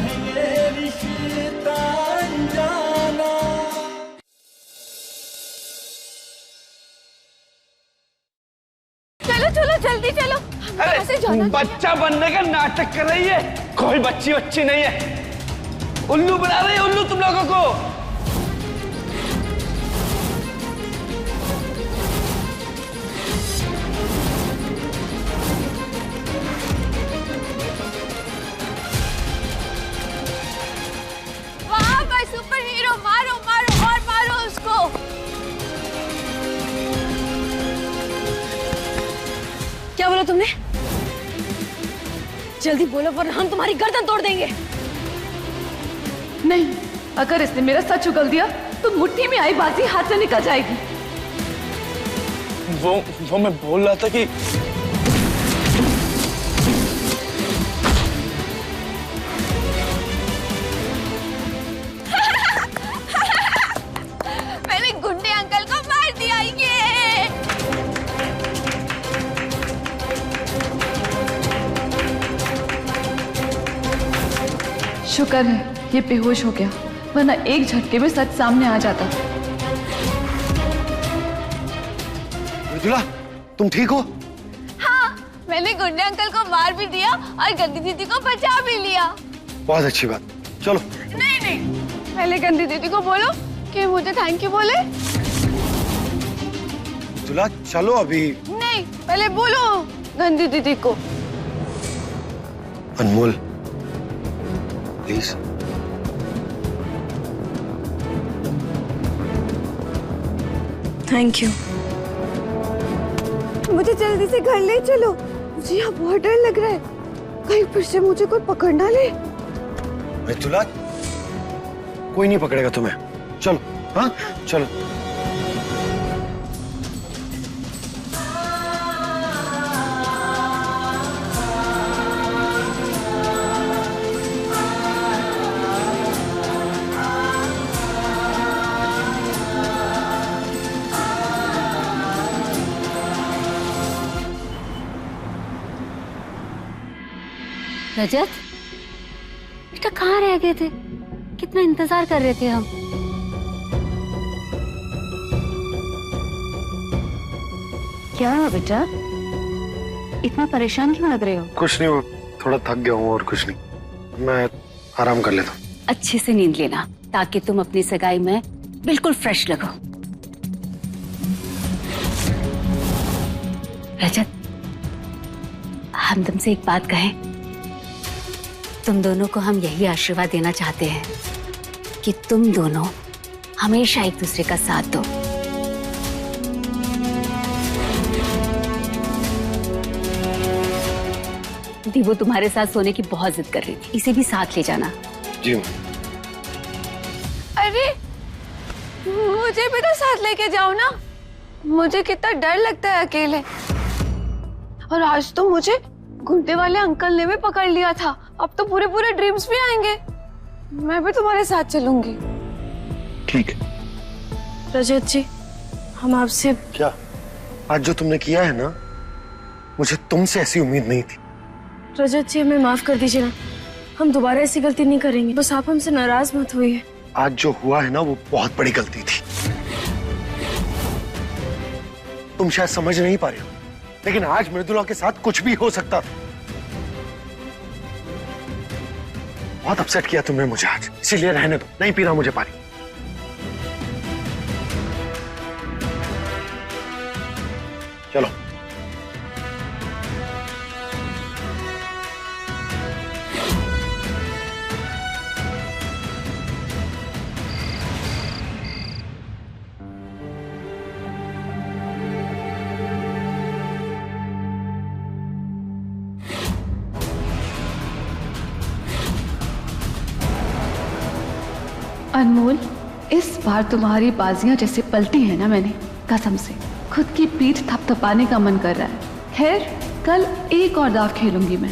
है ये रिश्ता अनजाना। चलो चलो जल्दी चलो। अरे बच्चा बनने का नाटक कर रही है, कोई बच्ची बच्ची नहीं है। उल्लू बना रही है, उल्लू तुम लोगों को। वाह भाई सुपर हीरो, मारो मारो और मारो उसको। क्या बोला तुमने? जल्दी बोलो वरना हम तुम्हारी गर्दन तोड़ देंगे। नहीं, अगर इसने मेरा सच उगल दिया तो मुट्ठी में आई बाजी हाथ से निकल जाएगी। वो मैं बोल रहा था कि मैंने गुंडे अंकल को मार दिया। ये शुक्र है ये बेहोश हो गया, वरना एक झटके में सच सामने आ जाता। मृदुला, तुम ठीक हो? हाँ, मैंने गुंडे अंकल को मार भी दिया और गंदी दीदी को बचा भी लिया। बहुत अच्छी बात, चलो। नहीं नहीं, पहले गंदी दीदी को बोलो कि मुझे थैंक यू बोले। मृदुला चलो अभी। नहीं, पहले बोलो गंदी दीदी को। अनमोल प्लीज। Thank you. मुझे जल्दी से घर ले चलो, मुझे यहाँ बहुत डर लग रहा है, कहीं फिर से मुझे कोई पकड़ ना ले। मृदुला कोई नहीं पकड़ेगा तुम्हें, चलो। हाँ चलो। रजत, बेटा कहाँ रह गए थे? कितना इंतजार कर रहे थे हम। क्या हुआ बेटा, इतना परेशान क्यों लग रहे हो? कुछ नहीं, वो थोड़ा थक गया हूँ और कुछ नहीं, मैं आराम कर लेता हूँ। अच्छे से नींद लेना ताकि तुम अपनी सगाई में बिल्कुल फ्रेश लगो। रजत, हम तुमसे एक बात कहें? तुम दोनों को हम यही आशीर्वाद देना चाहते हैं कि तुम दोनों हमेशा एक दूसरे का साथ दो। दीवो तुम्हारे साथ सोने की बहुत जिद कर रही थी, इसे भी साथ ले जाना। जी। अरे मुझे भी तो साथ लेके जाओ ना, मुझे कितना डर लगता है अकेले। और आज तो मुझे गुंडे वाले अंकल ने भी पकड़ लिया था, अब तो पूरे पूरे ड्रीम्स भी आएंगे। मैं भी तुम्हारे साथ चलूंगी। ठीक है। रजत जी, हम आपसे। क्या? आज जो तुमने किया है ना, मुझे तुमसे ऐसी उम्मीद नहीं थी। रजत जी, हमें माफ कर दीजिए ना, हम दोबारा ऐसी गलती नहीं करेंगे, बस आप हमसे नाराज मत होइए। आज जो हुआ है ना, वो बहुत बड़ी गलती थी। तुम शायद समझ नहीं पा रहे हो, लेकिन आज मृदुला के साथ कुछ भी हो सकता था। बहुत अपसेट किया तुमने मुझे आज, इसीलिए रहने दो, नहीं पीना मुझे पानी। चलो। अनमोल, इस बार तुम्हारी बाजियां जैसे पलटी है ना, मैंने कसम से खुद की पीठ थपथपाने का मन कर रहा है। खैर, कल एक और दाव खेलूंगी मैं,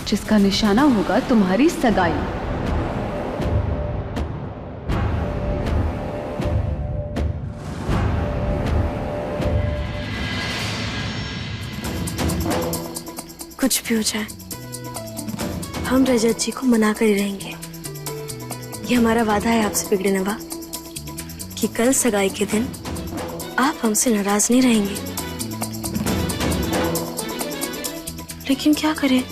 जिसका निशाना होगा तुम्हारी सगाई। कुछ भी हो जाए, हम रजत जी को मना कर ही रहेंगे। ये हमारा वादा है आपसे बिगड़े नवा कि कल सगाई के दिन आप हमसे नाराज नहीं रहेंगे। लेकिन क्या करें,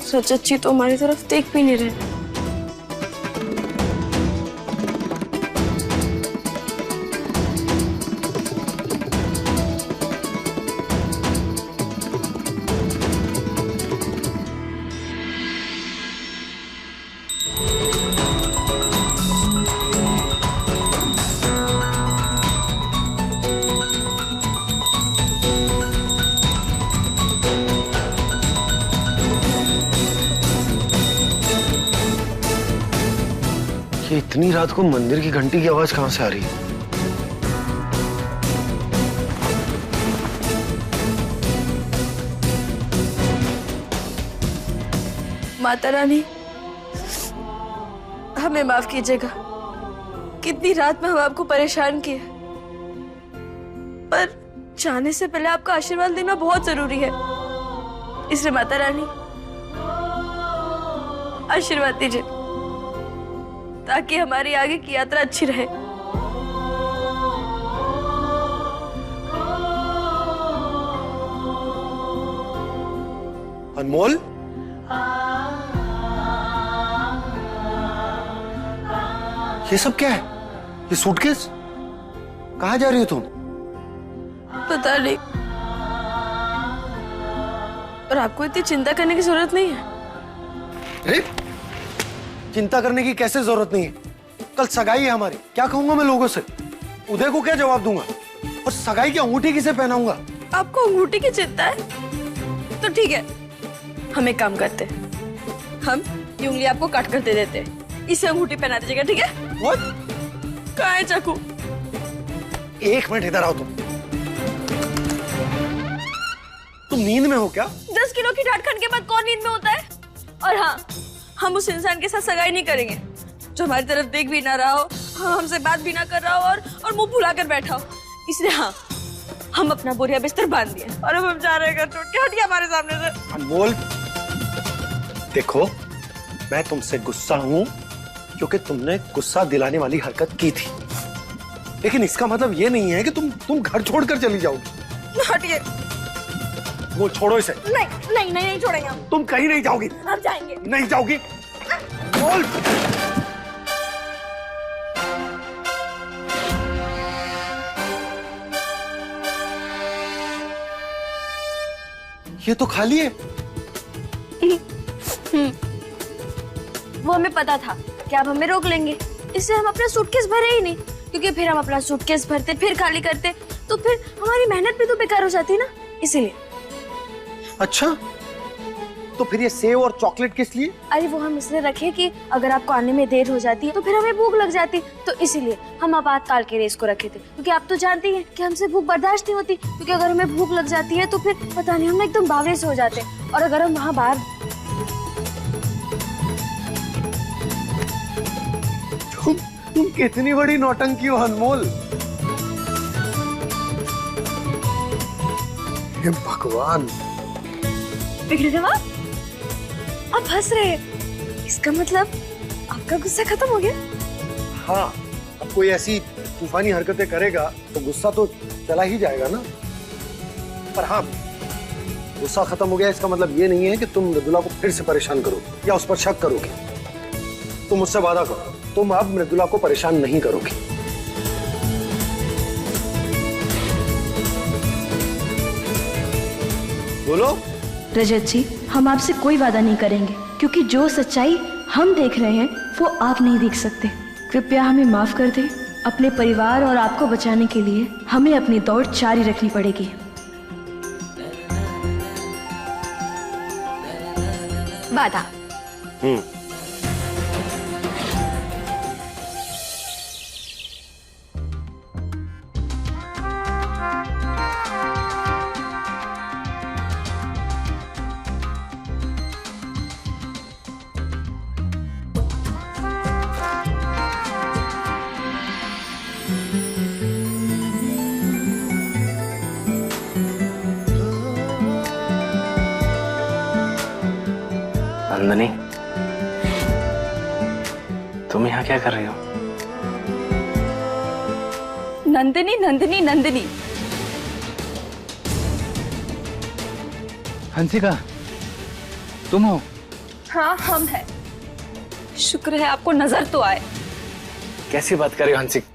सच अच्छी तो हमारी तरफ देख भी नहीं रहे। ये इतनी रात को मंदिर की घंटी की आवाज कहां से आ रही है? माता रानी, हमें माफ कीजिएगा। कितनी रात में हम आपको परेशान किए, पर जाने से पहले आपका आशीर्वाद लेना बहुत जरूरी है। इसलिए माता रानी आशीर्वाद दीजिए ताकि हमारी आगे की यात्रा अच्छी रहे। अनमोल, ये सब क्या है? ये सूटकेस? कहाँ जा रही हो तुम? पता नहीं, और आपको इतनी चिंता करने की जरूरत नहीं है। अरे चिंता करने की कैसे जरूरत नहीं है? कल सगाई है हमारी, क्या कहूंगा मैं लोगों से? उदय को क्या जवाब दूंगा? और सगाई की अंगूठी किसे पहनाऊंगा? आपको अंगूठी की चिंता है तो ठीक है, हम एक काम करते हैं, हम ये उंगली आपको काट कर दे देते हैं, इसे अंगूठी पहना दीजिएगा, ठीक है? What? कहाँ है चाकू? एक मिनट इधर आओ तुम नींद में हो क्या? 10 किलो की डांट खाने के बाद कौन नींद में होता है? और हाँ, हम उस इंसान के साथ सगाई नहीं करेंगे जो हमारी तरफ देख भी ना रहा हो, हमसे बात भी ना कर रहा हो और मुंह फुला कर बैठा हो। इसलिए हाँ, हम अपना बोरिया बिस्तर बांध दिए और अब हम जा रहे हैं घर छोड़ के। हटिए हमारे सामने से। अनमोल, देखो मैं तुमसे गुस्सा हूं क्योंकि तुमने गुस्सा दिलाने वाली हरकत की थी, लेकिन इसका मतलब ये नहीं है कि तुम घर छोड़कर चली जाओगी। हटिए। वो छोड़ो इसे। नहीं नहीं नहीं, नहीं छोड़ेंगे हम। तुम कहीं नहीं जाओगी। हम जाएंगे। नहीं जाओगी। बोल। ये तो खाली है। वो हमें पता था कि आप हमें रोक लेंगे, इसलिए हम अपना सूटकेस भरे ही नहीं, क्योंकि फिर हम अपना सूटकेस भरते फिर खाली करते तो फिर हमारी मेहनत भी तो बेकार हो जाती ना, इसीलिए। अच्छा, तो फिर ये सेव और चॉकलेट किस लिए? अरे वो हम इसलिए रखे कि अगर आपको आने में देर हो जाती है तो फिर हमें भूख लग जाती, तो इसीलिए हम आपातकाल के लिए इसको रखे थे, क्योंकि आप तो जानती हैं कि हमसे भूख बर्दाश्त नहीं होती, क्योंकि अगर हमें भूख लग जाती है तो फिर पता नहीं हम एकदम बावले से हो जाते हैं। और अगर हम वहाँ बाहर तुम कितनी बड़ी नौटंकी हो अनमोल। हे भगवान। बिगड़े नवा, आप हंस रहे हैं, इसका मतलब आपका गुस्सा खत्म हो गया? हाँ, अब कोई ऐसी तूफानी हरकतें करेगा तो गुस्सा तो चला ही जाएगा ना। पर हाँ, गुस्सा खत्म हो गया इसका मतलब ये नहीं है कि तुम मृदुला को फिर से परेशान करोगे या उस पर शक करोगे। तुम मुझसे वादा करो, तुम अब मृदुला को परेशान नहीं करोगे। बोलो। रजत जी, हम आपसे कोई वादा नहीं करेंगे, क्योंकि जो सच्चाई हम देख रहे हैं वो आप नहीं देख सकते। कृपया हमें माफ कर दें। अपने परिवार और आपको बचाने के लिए हमें अपनी दौड़ जारी रखनी पड़ेगी। वादा। नंदनी, तुम यहाँ क्या कर रही हो? नंदिनी नंदिनी नंदिनी। हंसिका, तुम हो? हाँ हम हैं। शुक्र है आपको नजर तो आए। कैसी बात कर रही हो हंसिका?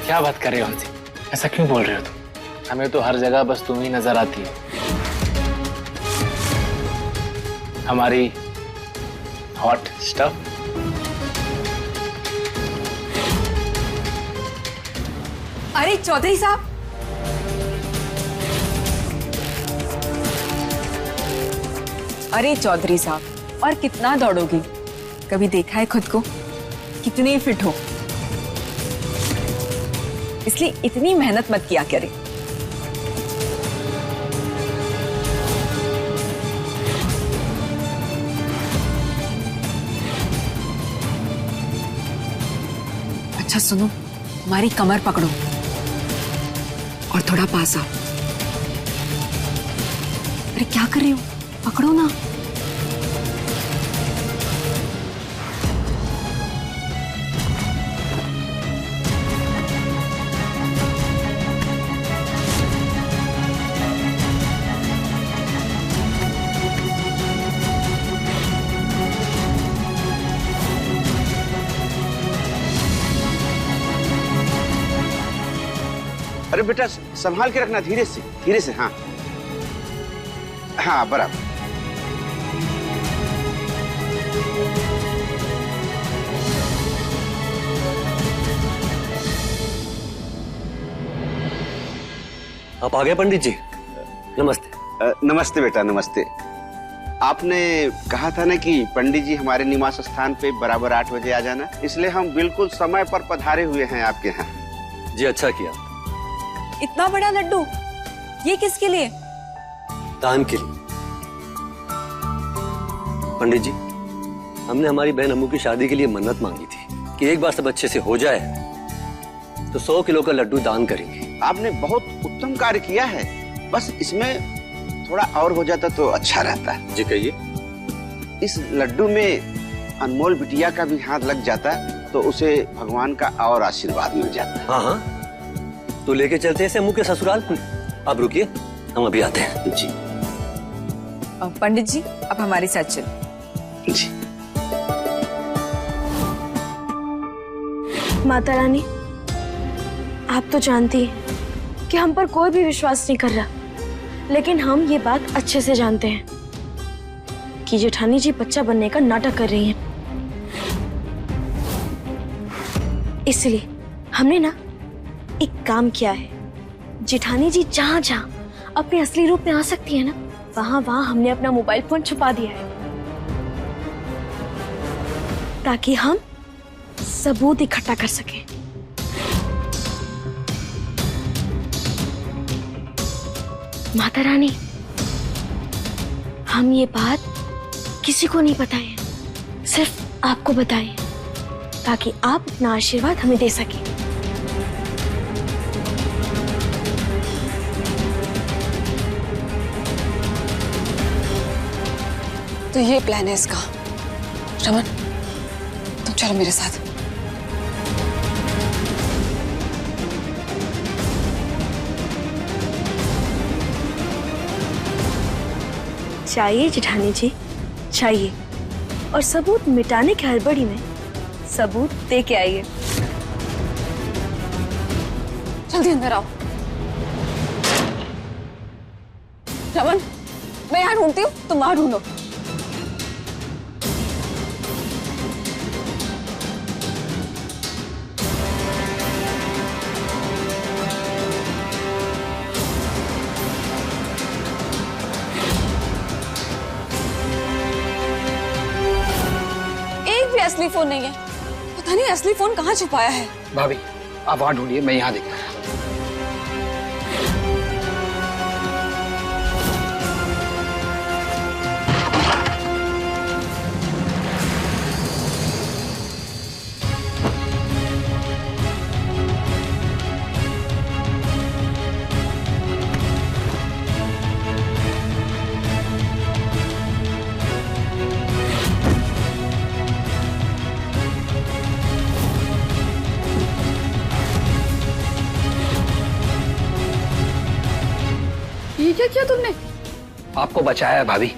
क्या बात कर रही हो हंसी? ऐसा क्यों बोल रहे हो तुम? हमें तो हर जगह बस तुम ही नजर आती है। हमारी हॉट स्टफ। अरे चौधरी साहब, अरे चौधरी साहब, और कितना दौड़ोगी? कभी देखा है खुद को कितने फिट हो? इसलिए इतनी मेहनत मत किया करें। अच्छा सुनो, हमारी कमर पकड़ो और थोड़ा पास आओ। अरे क्या कर रही हो? पकड़ो ना। अरे बेटा संभाल के रखना, धीरे से। हाँ हाँ बराबर। आप आ गए पंडित जी? नमस्ते। नमस्ते बेटा, नमस्ते। आपने कहा था ना कि पंडित जी हमारे निवास स्थान पे बराबर 8 बजे आ जाना, इसलिए हम बिल्कुल समय पर पधारे हुए हैं आपके यहाँ। जी अच्छा किया। इतना बड़ा लड्डू, ये किसके लिए? दान के लिए। पंडित जी, हमने हमारी बहन अम्मू की शादी के लिए मन्नत मांगी थी कि एक बार सब अच्छे से हो जाए तो 100 किलो का लड्डू दान करेंगे। आपने बहुत उत्तम कार्य किया है, बस इसमें थोड़ा और हो जाता तो अच्छा रहता। जी कहिए। इस लड्डू में अनमोल बिटिया का भी हाथ लग जाता तो उसे भगवान का और आशीर्वाद मिल जाता। हाँ हाँ, तो लेके चलते हैं अम्मू के ससुराल। आप रुकिए, हम अभी आते हैं। जी पंडित जी, अब हमारे साथ चलो। जी। माता रानी, आप तो जानती हैं कि हम पर कोई भी विश्वास नहीं कर रहा, लेकिन हम ये बात अच्छे से जानते हैं कि जेठानी जी बच्चा बनने का नाटक कर रही हैं। इसलिए हमने ना एक काम किया है। जेठानी जी जहां जहां अपने असली रूप में आ सकती है ना, वहां वहां हमने अपना मोबाइल फोन छुपा दिया है, ताकि हम सबूत इकट्ठा कर सकें। माता रानी, हम ये बात किसी को नहीं बताएं, सिर्फ आपको बताएं, ताकि आप अपना आशीर्वाद हमें दे सकें। तो ये प्लान है इसका। रमन, तुम चलो मेरे साथ। चाहिए जेठानी जी, चाहिए। और सबूत मिटाने की हड़बड़ी में सबूत दे के आइए। जल्दी अंदर आओ। रमन, मैं यहाँ ढूंढती हूँ, तुम वहां ढूंढो। असली फोन नहीं है, पता नहीं असली फोन कहाँ छुपाया है। भाभी, आप वहां ढूंढिए, मैं यहाँ देखता हूँ। ये क्या किया तुमने? आपको बचाया है भाभी।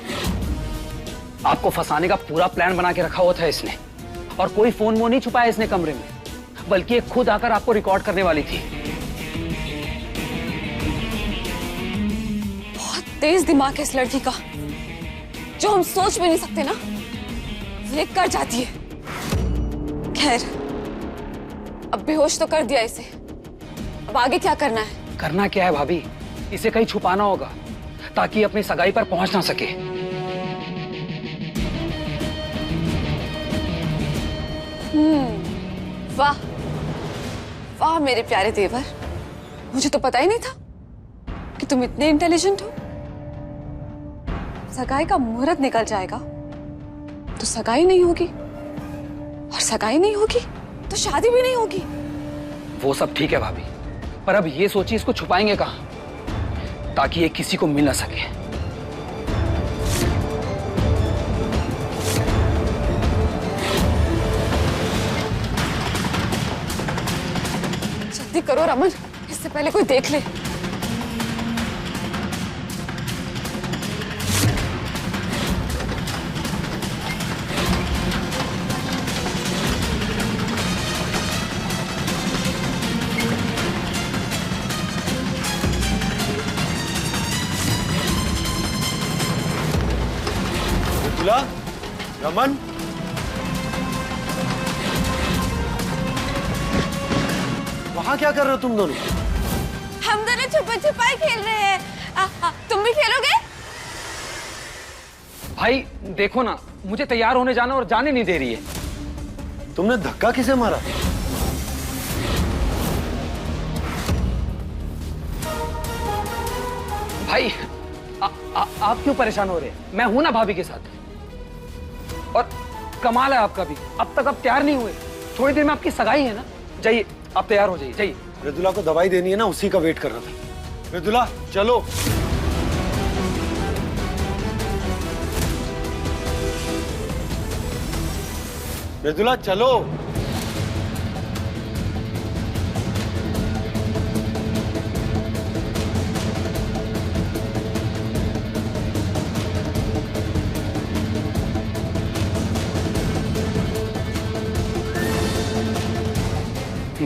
आपको फंसाने का पूरा प्लान बना के रखा हुआ था इसने, और कोई फोन वो नहीं छुपाया इसने कमरे में, बल्कि ये खुद आकर आपको रिकॉर्ड करने वाली थी। बहुत तेज दिमाग है इस लड़की का, जो हम सोच भी नहीं सकते ना ये कर जाती है। खैर, अब बेहोश तो कर दिया इसे, अब आगे क्या करना है? करना क्या है भाभी, इसे कहीं छुपाना होगा ताकि अपनी सगाई पर पहुंच ना सके। वाह वाह मेरे प्यारे देवर, मुझे तो पता ही नहीं था कि तुम इतने इंटेलिजेंट हो। सगाई का मुहूर्त निकल जाएगा तो सगाई नहीं होगी, और सगाई नहीं होगी तो शादी भी नहीं होगी। वो सब ठीक है भाभी, पर अब ये सोचिए इसको छुपाएंगे कहाँ ताकि ये किसी को मिल ना सके। जल्दी करो रमन, इससे पहले कोई देख ले। मृदुला, रमन, वहां क्या कर रहे हो तुम दोनों? हम दोनों छुपा छुपाई खेल रहे हैं। तुम भी खेलोगे? भाई देखो ना, मुझे तैयार होने जाना और जाने नहीं दे रही है। तुमने धक्का किसे मारा? भाई आप क्यों परेशान हो रहे हैं? मैं हूं ना भाभी के साथ। और कमाल है आपका भी, अब तक आप तैयार नहीं हुए। थोड़ी देर में आपकी सगाई है ना, जाइए आप तैयार हो जाइए, जाइए। मृदुला को दवाई देनी है ना, उसी का वेट कर रहा था। मृदुला चलो। मृदुला चलो।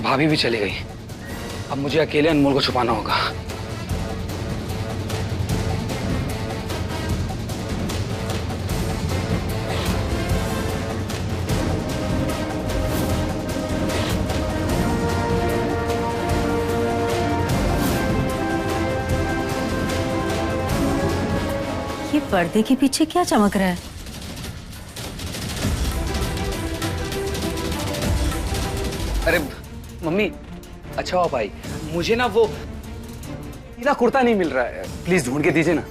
भाभी भी चली गई, अब मुझे अकेले अनमोल को छुपाना होगा। ये पर्दे के पीछे क्या चमक रहा है? अरे मम्मी, अच्छा हो भाई, मुझे ना वो नीला कुर्ता नहीं मिल रहा है, प्लीज ढूंढ के दीजिए ना।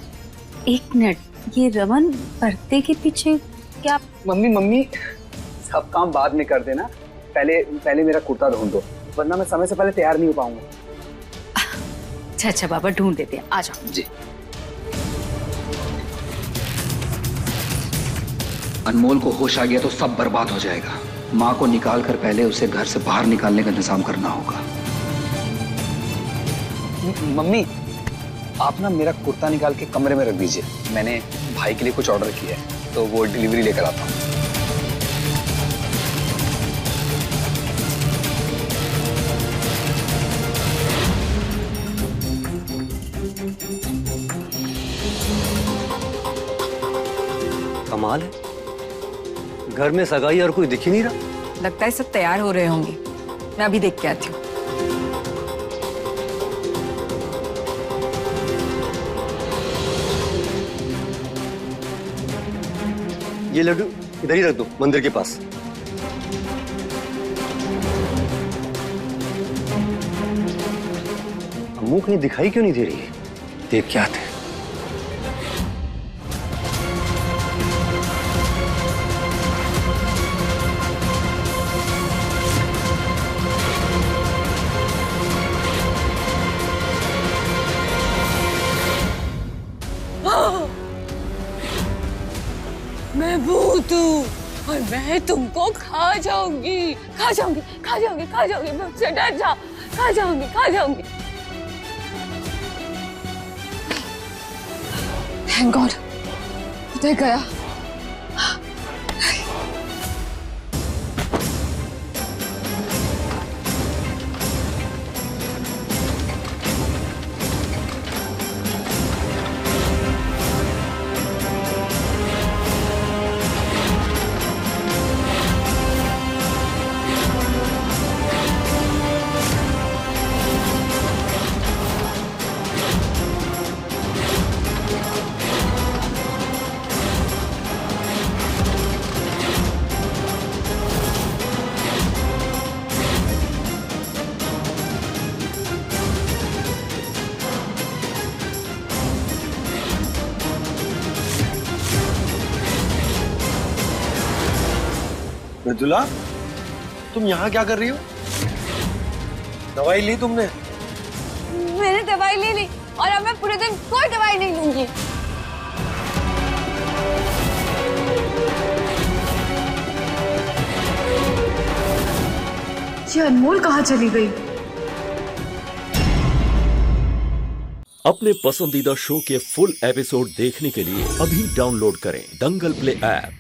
एक मिनट, ये रमन पर्दे के पीछे क्या? मम्मी सब काम बाद में कर देना, पहले मेरा कुर्ता ढूंढ दो, वरना मैं समय से पहले तैयार नहीं हो पाऊंगा। अच्छा बाबा, ढूंढ देते हैं, आ जाओ। जी। अनमोल को होश आ गया तो सब बर्बाद हो जाएगा। माँ को निकाल कर पहले उसे घर से बाहर निकालने का इंतजाम करना होगा। मम्मी, आप ना मेरा कुर्ता निकाल के कमरे में रख दीजिए, मैंने भाई के लिए कुछ ऑर्डर किया है तो वो डिलीवरी लेकर आता हूँ। कमाल है, घर में सगाई और कोई दिख ही नहीं रहा। लगता है सब तैयार हो रहे होंगे, मैं अभी देख के आती हूँ। ये लड्डू इधर ही रख दो, मंदिर के पास। अम्मू कहीं दिखाई क्यों नहीं दे रही है? देख के आते हैं। मैं भूत हूँ और मैं तुमको खा जाऊंगी, खा जाऊंगी, खा जाऊंगी, खा जाऊंगी। मुझसे डर जाओ, खा जाऊंगी, खा जाऊंगी। थैंक गॉड उधर गया। मृदुला, तुम यहाँ क्या कर रही हो? दवाई ली तुमने? मैंने दवाई ले ली और अब मैं पूरे दिन कोई दवाई नहीं लूंगी। ये अनमोल कहाँ चली गई? अपने पसंदीदा शो के फुल एपिसोड देखने के लिए अभी डाउनलोड करें दंगल प्ले ऐप।